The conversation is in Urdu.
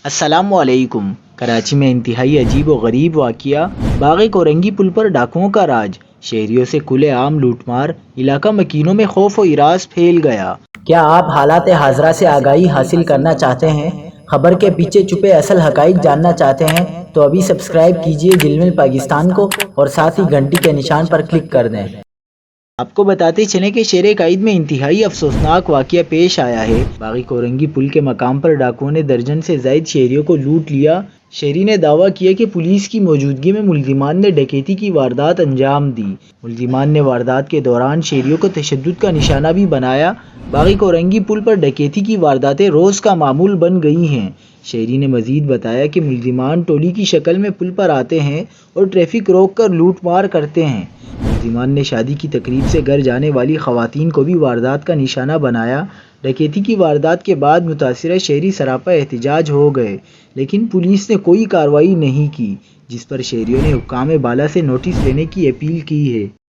السلام علیکم۔ کراچی میں انتہائی عجیب و غریب واقعہ، باغ کورنگی پل پر ڈاکوؤں کا راج، شہریوں سے کھلے عام لوٹ مار، علاقہ مکینوں میں خوف و ہراس پھیل گیا۔ کیا آپ حالات حاضرہ سے آگاہی حاصل کرنا چاہتے ہیں؟ خبر کے پیچھے چھپے اصل حقائق جاننا چاہتے ہیں تو ابھی سبسکرائب کیجئے جلمل پاکستان کو اور ساتھ ہی گھنٹی کے نشان پر کلک کر دیں۔ آپ کو بتاتے چلیں کہ شہر قائد میں انتہائی افسوسناک واقعہ پیش آیا ہے۔ باغ کورنگی پل کے مقام پر ڈاکوؤں نے درجن سے زائد شہریوں کو لوٹ لیا۔ شہری نے دعویٰ کیا کہ پولیس کی موجودگی میں ملزمان نے ڈکیتی کی واردات انجام دی۔ ملزمان نے واردات کے دوران شہریوں کو تشدد کا نشانہ بھی بنایا۔ باغ کورنگی پل پر ڈکیتی کی وارداتیں روز کا معمول بن گئی ہیں۔ شہری نے مزید بتایا کہ ملزمان ٹولی کی شکل میں پل پر آتے ہیں اور ٹریفک روک کر لوٹ مار کرتے ہیں۔ ملزمان نے شادی کی تقریب سے گھر جانے والی خواتین کو بھی واردات کا نشانہ بنایا۔ ڈکیتی کی واردات کے بعد متاثرہ شہری سراپا احتجاج ہو گئے، لیکن پولیس نے کوئی کارروائی نہیں کی، جس پر شہریوں نے حکام بالا سے نوٹس لینے کی اپیل کی ہے۔